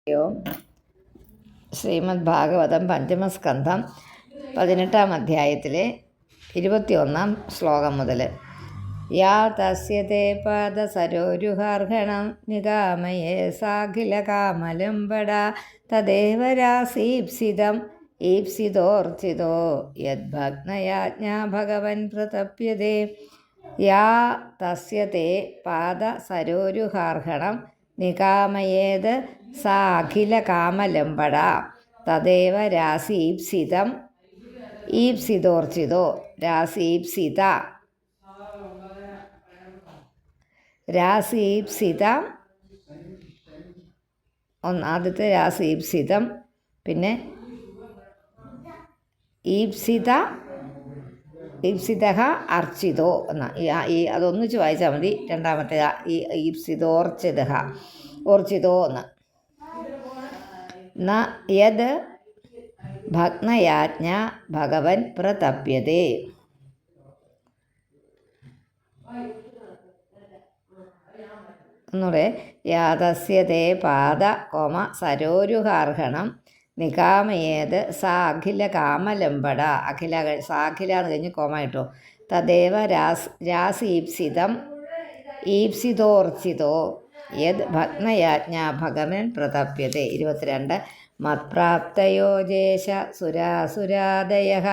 ഓം ശ്രീമദ് ഭാഗവതം പഞ്ചമസ്കന്ധം 18-ാം അധ്യായത്തിലെ 21-ാം ശ്ലോകം മുതൽ. യാ തസ്യ തേ പാദസരോരുഹാർഹണം നിഗാമയേ സാഖിലകാമലംബട തദേവ രാസീപ്സിതം ഈപ്സിതോർച്ചിതോ യദ്ഭഗ്നയാജ്ഞാ ഭഗവൻ പ്രതപ്യതേ. യാ തസ്യ തേ പാദസരോരുഹാർഹണം നികാമയേത് സാ അഖില കാമലംബട തദേവ രാസീപ്സിതം ഈപ്സിതോർച്ചിതോ. രാസീപ്സിത ആദ്യത്തെ രാസീപ്സിതം, പിന്നെ ഈപ്സിതഃ അർച്ചിതോ എന്ന അതൊന്നിച്ച് വായിച്ചാൽ മതി. രണ്ടാമത്തെ ഓർച്ചിതോ എന്ന്. ന യദ് ഭഗ്നയാജ്ഞ ഭഗവൻ പ്രതപ്യതേ. ഒന്നുകൂടെ. യാതസ്യ തേ പാദ സരോരുഹാർഹണം നികാമയേത് സാ അഖില കാമലംബട. സാഖില എന്ന് കഴിഞ്ഞ് കോമ ഇട്ടോ. തദേവ രാസീപ്സിതം ഈപ്സിതോർച്ചിതോ യദ് ഭഗ്നയാജ്ഞ ഭഗവൻ പ്രതപ്യതേ. 22. മത്പ്രാപ്തയോ ജേഷ സുരാസുരാദയഃ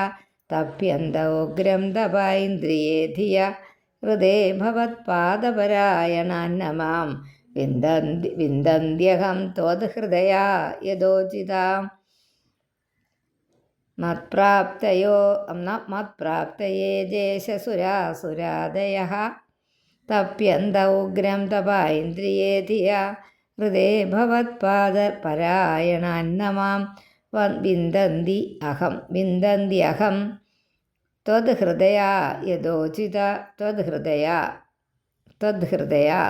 തപ്യന്ത ഉഗ്രം തപൈന്ദ്രിയേ ധിയ ഹൃദേ ഭവത്പാദപരായണാന്നമാം വിന്ദന്ത്യഹം ത്വദ്ഹൃദയാ യഥോചിതാം. മത്പ്രാപ്തയേ ജേഷ സുരാസുരാദയഃ തപ്യന്ത ഉഗ്രം തപൈന്ദ്രിയേ ധിയ ഹൃദേ ഭവത്പാദപരായണാന്നമാം വിന്ദന്ത്യഹം ത്വദ്ഹൃദയാ യഥോചിത. ത്വദ്ഹൃദയ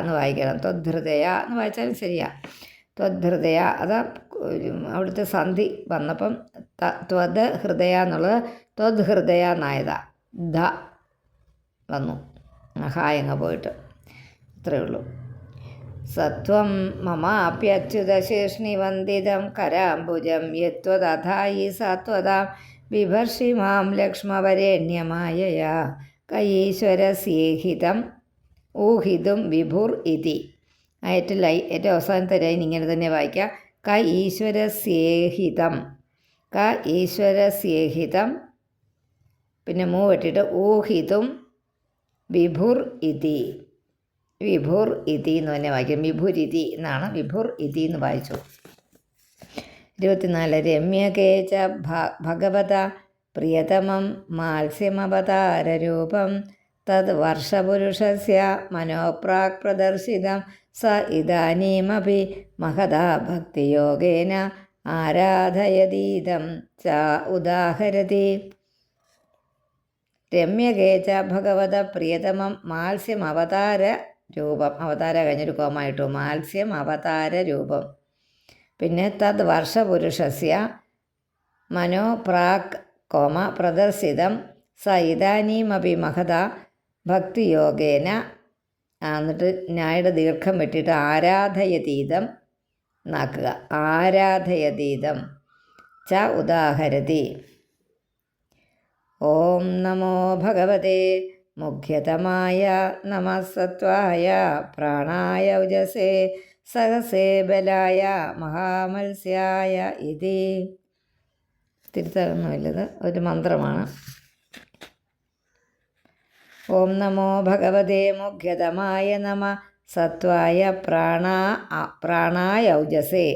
എന്ന് വായിക്കണം. ത്വദ്ഹൃദയ എന്ന് വായിച്ചാലും ശരിയാ. ത്വദ്ഹൃദയ അത് അവിടുത്തെ സന്ധി വന്നപ്പം ത്വത് ഹൃദയ എന്നുള്ളത് ത്വദ്ഹൃദയ എന്നായതാ. ധ വന്നു, ഹായങ്ങ പോയിട്ട്. ഇത്രയേ ഉള്ളൂ. സത്വം മമാപ്യച്യുതശേഷ്ണിവന്ദിതം കരാംബുജം യത്വതഥായി സത്വതാം ബിഭർഷി മാം ലക്ഷ്മവരേണ്യമായയാ കയീശ്വരസ്യേഹിതം ഊഹിതും വിഭുർ ഇതി. ഏറ്റവും അവസാനത്തെ ലൈൻ ഇങ്ങനെ തന്നെ വായിക്കുക. ഈശ്വരസ്യേഹിതം പിന്നെ വെട്ടിയിട്ട് ഊഹിതും വിഭുർ ഇതി എന്ന് തന്നെ വായിക്കും. വിഭുരിതി എന്നാണ്, വിഭുർ ഇതി എന്ന് വായിച്ചു. 24. രമ്യകേച ഭഗവത പ്രിയതമം മാത്സ്യമവതാരരൂപം തദ് വർഷപുരുഷസ്യ മനോപ്രാക് പ്രദർശിതം സ ഇദാനീമപി മഹതാ ഭക്തിയോഗേന ആരാധയതീദം ച ഉദാഹരതി. രമ്യകേച ഭഗവത പ്രിയതമം മാത്സ്യം അവതാര രൂപം. അവതാര കഴിഞ്ഞൊരു കോമായിട്ടു. മാത്സ്യം അവതാര രൂപം. പിന്നെ തദ് വർഷപുരുഷസ്യ മനോപ്രാക് പ്രദർശിതം സ ഇദാനീമപി മഹത ഭക്തിയോഗേന. എന്നിട്ട് ന്യായുടെ ദീർഘം വെട്ടിയിട്ട് ആരാധയതീതം എന്നാക്കുക. ആരാധയതീതം ച ഉദാഹരതി. ഓം നമോ ഭഗവതേ മുഖ്യതമായ നമഃ സത്വായ പ്രാണായ ഉജസേ സഹസേ ബലായ മഹാമത്സ്യായ ഇതി. തിരുത്തലൊന്നുമില്ലത്, ഒരു മന്ത്രമാണ്. ഓം നമോ ഭഗവതേ മുഖ്യതമായ നമഃ സത്വായ പ്രാണായ ഔജസേ.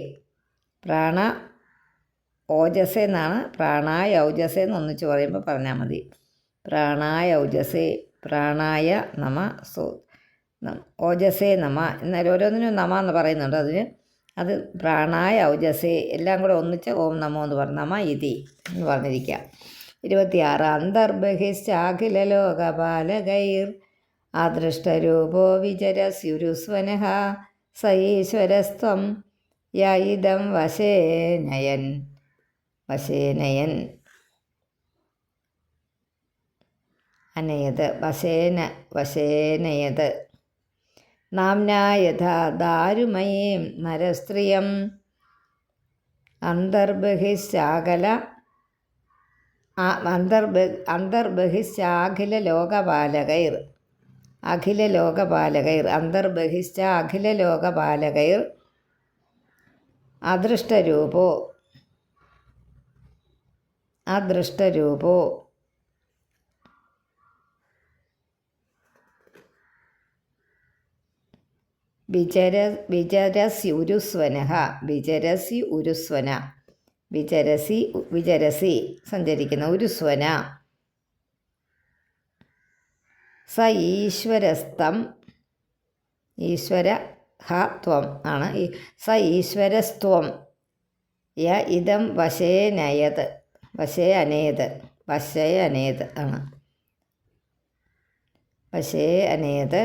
ഓജസേ എന്നാണ്. പ്രാണായ ഔജസേ എന്ന് ഒന്നിച്ച് പറയുമ്പോൾ പറഞ്ഞാൽ മതി. പ്രാണായ ഔജസേ. പ്രാണായ നമ ഓജസേ നമ. എന്നാൽ ഓരോന്നിനും നമ എന്ന് പറയുന്നുണ്ട്. അത് പ്രാണായ ഔജസേ എല്ലാം കൂടെ ഒന്നിച്ച് ഓം നമോ എന്ന് പറഞ്ഞു. നമ ഇതി എന്ന് പറഞ്ഞിരിക്കുക. 26. അന്തർബഹിശ്ചാഖില ലോകപാലകൈർ അദൃഷ്ടരൂപോ വിചരസ്യുരുസ്വനഃ സ ഈശ്വരസ്ത്വം യയിദം വശേനയൻ അനയത് വശേനയത് നാംനാ യഥാ ദാരുമയീം നരസ്ത്രിയം അന്തർബഹിശ്ചാകല അന്തർബഹിശ്ചാഖില ലോകപാലകൈർ അഖില ലോകപാലകൈർ അന്തർബഹിശ്ച അഖില ലോകപാലകൈർ അദൃഷ്ടരൂപോ അദൃഷ്ടരൂപോ വിചരസി ഉരുസ്വനഃ വിചരസി ഉരുസ്വന വിചരസി സഞ്ചരിക്കുന്ന ഉരുസ്വന സ ഈശ്വരസ്തം ഈശ്വര ഹ ത്വം ആണ് സ ഈശ്വരസ്ത്വം യ ഇതം വശേനയത് വശേ അനേത് ആണ് വശേ അനേത്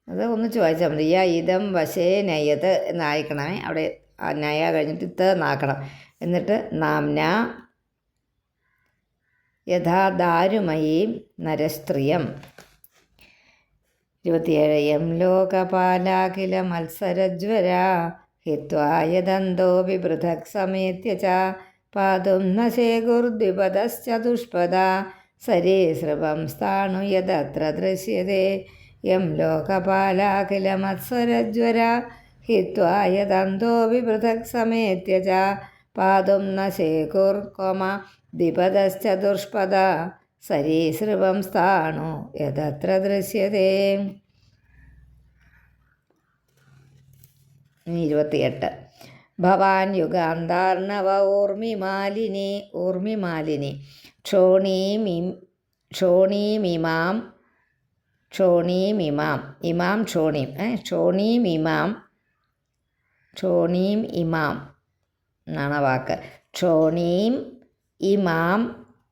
അത് ഒന്നിച്ച് വായിച്ചാൽ മതി. യ ഇതം വശേനയത് എന്നായിക്കണമേ. അവിടെ നയ കഴിഞ്ഞിട്ട് എന്നാക്കണം. എന്നിട്ട് നാംന യഥാ ദാരുമയീം നരസ്ത്രിയം 27 യം ലോകപാലാഖില മത്സരജ്വര ഹിത്വായദന്തോപി പൃഥക് സമേത്യ ച പാതും ന ശേകുർദ്വിപദശ്ചതുഷ്പദ സരീസൃപം സ്ഥാണു യദത്ര ദൃശ്യത്തെ യം ലോകപാലാഖില മത്സരജ്വര ഹിത്വായദന്തോപി പൃഥക് സമേത്യ ച പാതും ന ശേകുർകൊമ ദ്വിപദശ്ചതുഷ്പദ സരീസൃപം സ്ഥാണു യദത്ര ദൃശ്യത്തെ. 28 ഭവാൻ യുഗാന്താർണവ ഊർമിമാലിനി ക്ഷോണീമിമാം എന്നാണ് വാക്ക്. ക്ഷോണീം ഇമാം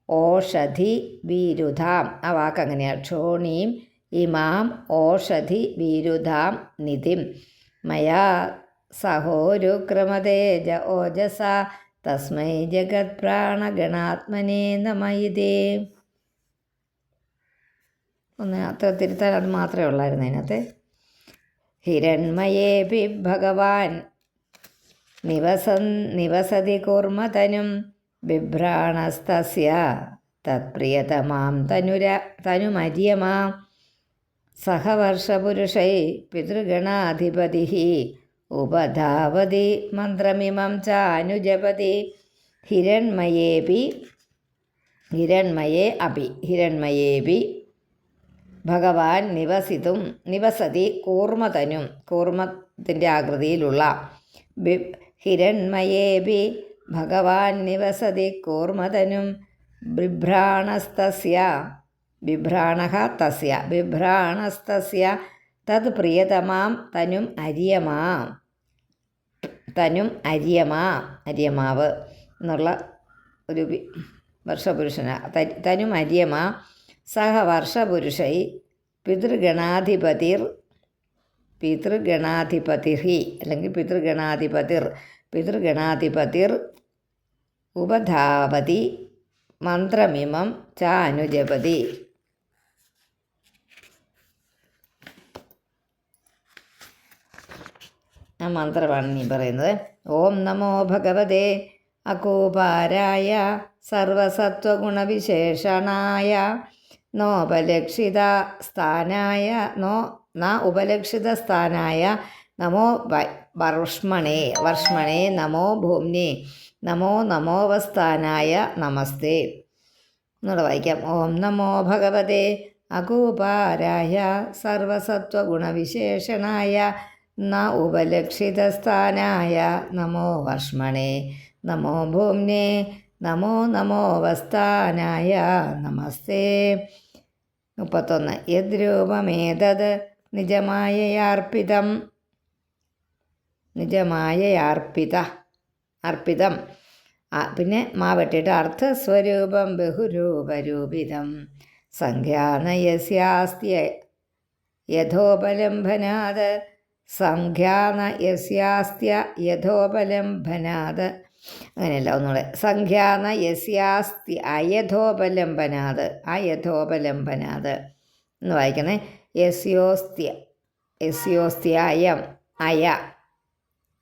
ഓഷധി വീരുധാം ആ വാക്ക് അങ്ങനെയാണ്. ക്ഷോണീം ഇമാം ഓഷധി വീരുധാം നിധിം മയാ സഹോരുക്രമതേജ ഓജസ തസ്മൈ ജഗത് പ്രാണഗണാത്മനേ നമയിതേ. ഒന്ന് അത്ര തിരുത്താൻ അത് മാത്രമേ ഉള്ളായിരുന്നു അതിനകത്ത്. ഹിരൺമയേപി ഭഗവാൻ നിവസതി കൂർമ്മതനും ബിഭ്രാണസ്തസ്യ തത്പ്രിയതമാം തനുമര്യമാം സഹവർഷപുരുഷൈ പിതൃഗണാധിപതിഃ ഉപധാവതി മന്ത്രമിമം ചാനുജപതി ഹിരൺമയേപി ഭഗവാൻ നിവസതി കൂർമ്മതനും കൂർമ്മത്തിൻ്റെ ആകൃതിയിലുള്ള ഹിരൺമയേപി ഭഗവാൻ നിവസതി കൂർമ്മതനും ബിഭ്രാണസ്തസ്യ തത് പ്രിയതമാം തനും അര്യമാവ് എന്നുള്ള ഒരു വർഷപുരുഷനാ. തനും അര്യമാ സഹ വർഷപുരുഷൈ പിതൃഗണാധിപതിർ അല്ലെങ്കിൽ പിതൃഗണാധിപതിർ ഉപധാവതി മന്ത്രമിമം ചാനുജപതി. ആ മന്ത്രമാണ് നീ പറയുന്നത്. ഓം നമോ ഭഗവതേ അകൂപാരായ സർവസത്വഗുണവിശേഷണായ ഉപലക്ഷിതസ്ഥാനായ നമോ വർഷ്മണേ നമോ ഭൂമ്നെ നമോവസ്ഥാനായ നമസ്തേ എന്നൂടെ വായിക്കാം. ഓം നമോ ഭഗവതേ അകൂപാരായ സർവസത്വഗുണവിശേഷണായ ഉപലക്ഷിതസ്ഥാനായ നമോ വർഷ്മണേ നമോ ഭൂമ്നെ നമോവസ്ഥാനായ നമസ്തേ. 31 യദ്രൂപമേതത് അർപ്പിതം പിന്നെ മാ വെട്ടിയിട്ട് അർത്ഥസ്വരൂപം ബഹുരൂപരൂപിതം സംഖ്യാനയസ്യാസ്തി യഥോപലംഭനാത് അങ്ങനെയല്ല ഒന്നുകൂടെ. സംഖ്യാന യസ്യാസ്തി അയഥോപലംബനാത് എന്ന് വായിക്കണേ. യസ്യോസ്തി അയം അയ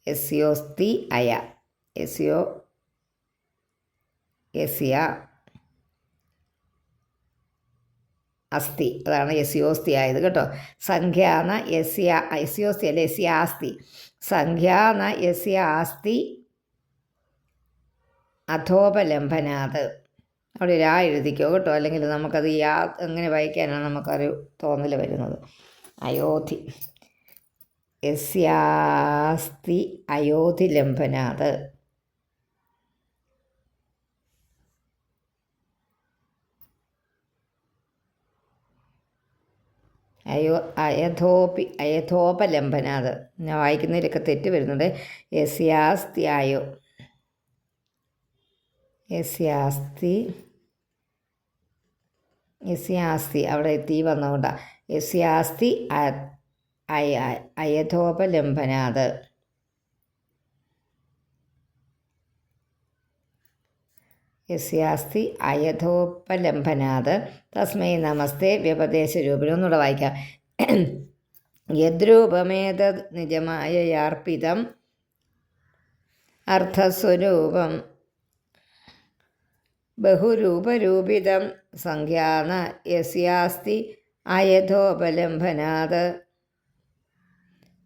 യസ്യോസ്തി അയ യസ്യോ യസ്യ അസ്തി, അതാണ് യസ്യോസ്തി ആയത് കേട്ടോ. സംഖ്യാന യസ്യോസ്തി അല്ല, യസ്യാസ്തി. സംഖ്യാന യസ്യാസ്തി അധോപലംബനാത്. അവിടെ യാ എഴുതിക്കോ കേട്ടോ, അല്ലെങ്കിൽ നമുക്കത് യാ എങ്ങനെ വായിക്കാനാണ് നമുക്കൊരു തോന്നൽ വരുന്നത്. അയോധി, യസ്യാസ്തി അയോധി ലംബനാത്. അയഥോപലംബനാത്. ഞാൻ വായിക്കുന്നതിലൊക്കെ തെറ്റ് വരുന്നുണ്ട്. യസ്യാസ്ത്യായോ, യസ്യാസ്തി അവിടെ തീ വന്നുകൊണ്ടാണ്. യസ്യാസ്തി അയഥോപലംബനാത്. യസ്യാസ്തി അയഥോപലംബനാത് തസ്മൈ നമസ്തേ വ്യപദേശരൂപിണം. ഒന്നുകൂടെ വായിക്കാം. യദ്രൂപമേതത് നിജമായയാർപ്പിതം അർത്ഥസ്വരൂപം ബഹുരൂപരൂപിതം സംഖ്യാന യസ്യാസ്തി അയഥോപലംബനാത്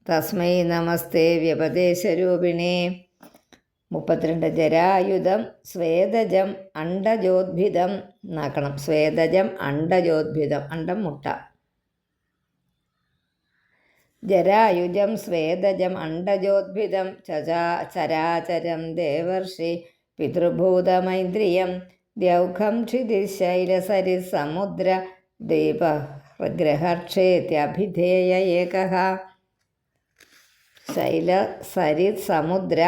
തസ്മൈ നമസ്തേ വ്യപദേശരൂപിണേ. 32 ജരായുധം സ്വേദജം അണ്ടജോദ്ഭിദം എന്നാക്കണം. സ്വേദജം അണ്ടജോദ്ഭിദം, അണ്ടം മുട്ട. ജരായുജം സ്വേദജം അണ്ടജോദ്ഭിദം ചരാചരം ദേവർഷി പിതൃഭൂതമൈന്ദ്രിയം ദ്യൗഖം ക്ഷിതിശൈലസരിസമുദ്ര ദീപഗ്രഹക്ഷേത്യഭിധേയ ഏകഃ. ശൈലസരിസമുദ്ര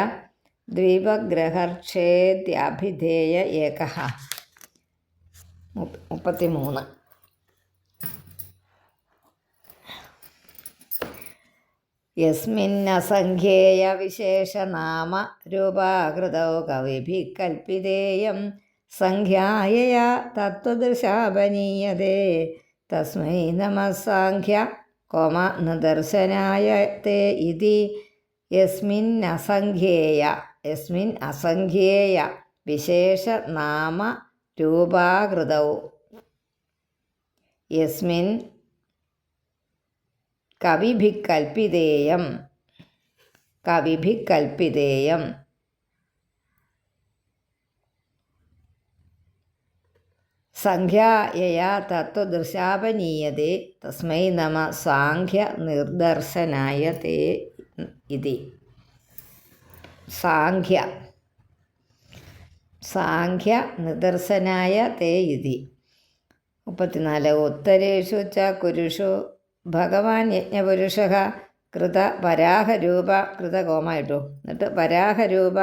ദ്വീപഗ്രഹർക്ഷേദ്യഭിധേയ ഏകഃ. 33 യസ്മിന്നസംഖ്യേയ വിശേഷനാമ രൂപാകൃതൗ കവിഭിഃ കൽപ്പിതേയം സംഖ്യായയാ തത്വദൃശാപനീയതേ തസ്മൈ നമഃ സാഖ്യ കോമ നിദർശനായ തേ ഇതി. യസ്മിൻ അസംഖ്യേയ വിശേഷനാമ രൂപാകൃതൗ. യസ്മിൻ കവിഭിഃ കൽപ്പിതേയം സംഖ്യായയാ തത്വദൃശാപനീയതേ തസ്മൈ നമഃ സാഖ്യ നിർദർശനായ തേ ഇതി. സാഖ്യ നിദർശനായ തേ ഇതി. 34 ഉത്തരേഷു ച കുരുഷു ഭഗവാൻ യജ്ഞപുരുഷഃ കൃത വരാഹരൂപ, കൃത കോമായിട്ടു, എന്നിട്ട് വരാഹരൂപ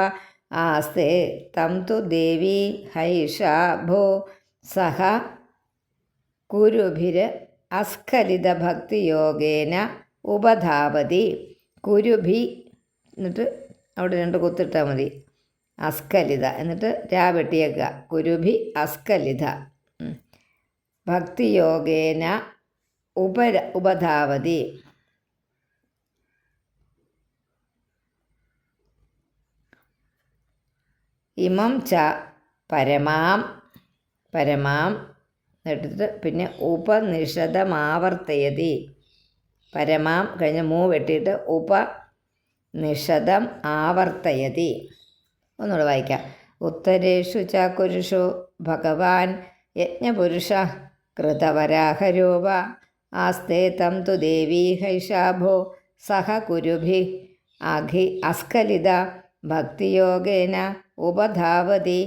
ആസ്തേ തം തു ദേവീ ഹൈഷാ ഭോ സഹ കുരുഭിർ അസ്ഖലിതഭക്തിയോഗേന ഉപധാവതി. കുരുഭി എന്നിട്ട് അവിടെ 2 കുത്തിട്ടാൽ മതി. അസ്ഖലിത എന്നിട്ട് രാ വെട്ടിയേക്കുക. കുരുഭി അസ്ഖലിത ഭക്തിയോഗേന ഉപധാവതി. ഇമം ച പരമാം എന്നിട്ട് പിന്നെ ഉപനിഷദമാവർത്തയതി. പരമാം കഴിഞ്ഞ് മൂ വെട്ടിയിട്ട് ഉപനിഷദം ആവർത്തയതി. ഒന്നുകൂടെ വായിക്കാം. ഉത്തരേഷു ച കുരുഷു ഭഗവാൻ യജ്ഞപുരുഷ കൃതവരാഹരൂപ ആസ്തേ തം തു ദേവീ ഹൈഷാഭോ സഹ കുരുഭി അസ്ഖലിത ഭക്തിയോഗേന ഉപധാവതി.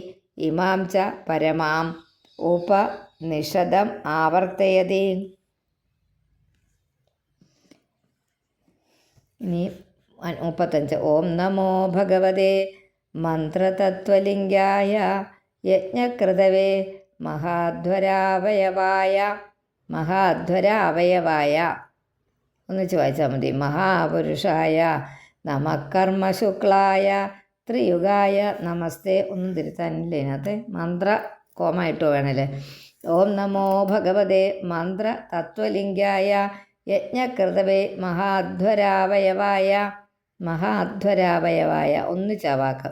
ഇമാം ച പരമാം ഉപനിഷദം ആവർത്തയതി. ഇനി 35 ഓം നമോ ഭഗവതേ മന്ത്രതത്വലിംഗായ യജ്ഞകൃതവേ മഹാധ്വരാവയവായ. ഒന്നിച്ച് വായിച്ചാൽ മതി. മഹാപുരുഷായ നമഃ കർമ്മശുക്ലായ ത്രിയുഗായ നമസ്തേ. ഒന്നും തിരുത്താനില്ല ഇതിനകത്ത്. മന്ത്ര കോമായിട്ടോ വേണമല്ലേ. ഓം നമോ ഭഗവതേ മന്ത്ര തത്വലിംഗായ യജ്ഞകൃതവേ മഹാധ്വരാവയവായ ഒന്നിച്ച വാക്ക്.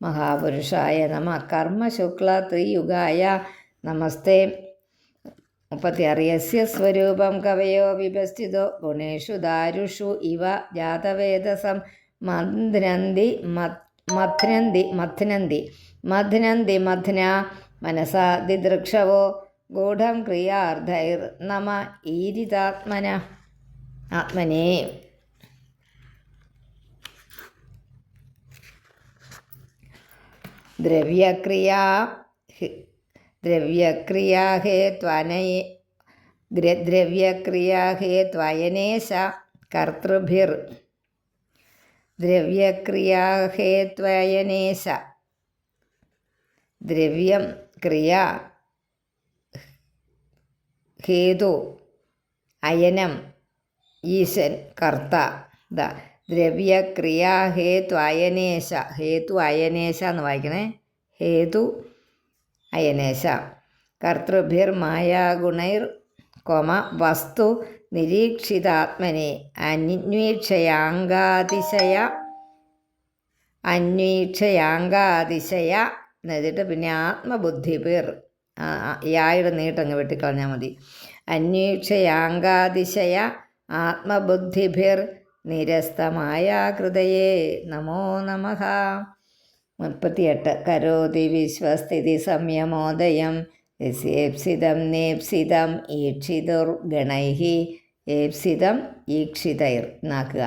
മഹാപുരുഷായ നമ. കർമ്മശുക്ല ത്രിയുഗായ നമസ്തേ. 36 യസ്യ സ്വരൂപം കവയോ വിഭസ്ഥിതോ ഗുണേഷു ദാരുഷു ഇവ ജാതവേദസം മഥ്നന്തി മഥ്ന മനസാ ദിദൃക്ഷവോ ഗൂഢം ക്രിയാർദ്ധൈർ നമ ആത്മനേ. ദ്രവ്യക്രിയാഹേത്വയനേശ കർത്തൃഭിർ. ദ്രവ്യക്രിയാഹേത്വയനേശ. ദ്രവ്യം ക്രിയ ഹേതു അയനം ഈശൻ കർത്ത. ദ്രവ്യക്രിയാഹേതു അയനേശ. ഹേതു അയനേശ എന്ന് വായിക്കണേ. ഹേതു അയനേശ. കർത്തൃഭിർ മായാഗുണൈർ വസ്തു നിരീക്ഷിതാത്മനെ അന്വീക്ഷയാങ്കാതിശയ എന്നെഴുതിയിട്ട് പിന്നെ ആത്മബുദ്ധിഭിർ യായുടെ നീട്ടങ്ങ് വെട്ടിക്കളഞ്ഞാൽ മതി. അന്വീക്ഷയാങ്കാതിശയ ആത്മബുദ്ധിഭിർ നിരസ്തമായ ഹൃദയേ നമോ നമഃ. 38 കരോതി വിശ്വസ്ഥിതി സംയമോദയം യസ്യേപ്സിതം നേപ്സിതം ഈക്ഷിതുർഗണൈഃ. ഏപ്സിതം ഈക്ഷിതൈർ എന്നാക്കുക.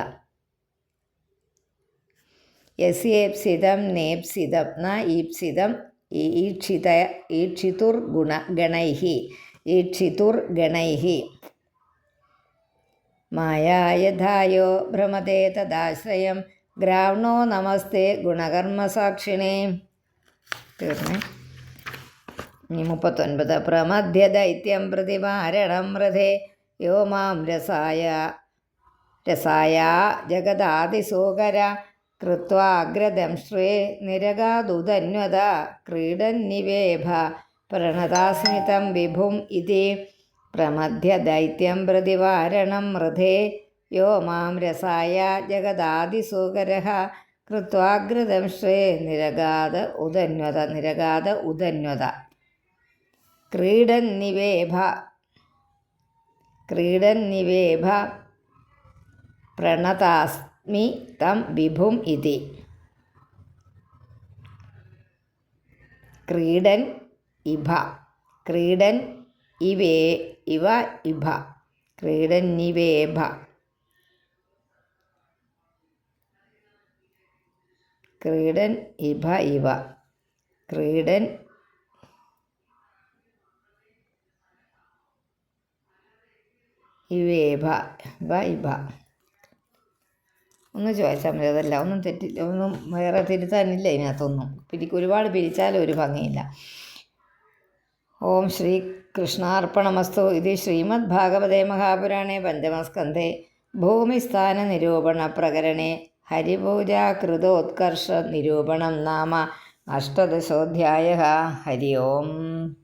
യസ്യേപ്സിതം നേപ്സിതം ന ഈപ്സിതം ഈക്ഷിതുർഗണൈഃ. മായായഥായോ ഭ്രമത്തെ തദാശ്രയം ഗ്രാവണോ നമസ്തേ ഗുണകർമ്മസാക്ഷിണേ. തീർന്നേ. ഇനി 39 പ്രമധ്യ ദൈത്യം പ്രതിമാരണം രഥേ യോ മാം രസായ ജഗദാതിസൂകര കൃത്വാഗ്രദംശ്രേ നിരഗാദുധന്വത ക്രീഡന്നിവേഭ പ്രണതാസ്മിതം വിഭും ഇതി. പ്രമധ്യ ദൈത്യം പ്രതിവാരണം രഥേ യോ മാം രസായ ജഗദാതിസൂകരഃ കൃത്വാഗ്രദംശ്രേ നിരഗാദ ഉദന്വത ക്രീഡന്നിവേഭ പ്രണതാസ്മി തം വിഭും ഇതി. ക്രീഡൻ ഇവ ക്രീഡന്നിവേഭ. ക്രീഡൻ ഇവ ക്രീഡൻ ഇവേഭ ഇവ. ഒന്ന് ചോദിച്ചാൽ മതി. അതല്ല ഒന്നും വേറെ തിരുത്താനില്ല ഇതിനകത്തൊന്നും. ഒരുപാട് പിരിച്ചാലും ഒരു ഭംഗിയില്ല. ഓം ശ്രീ കൃഷ്ണാർപ്പണമസ്തു. ഇത് ശ്രീമദ് ഭാഗവതേ മഹാപുരാണേ പഞ്ചമസ്കന്ധേ ഭൂമിസ്ഥാന നിരൂപണ പ്രകരണേ ഹരിപൂജാ കൃതോത്കർഷ നിരൂപണം നാമ 18 ഹരി ഓം.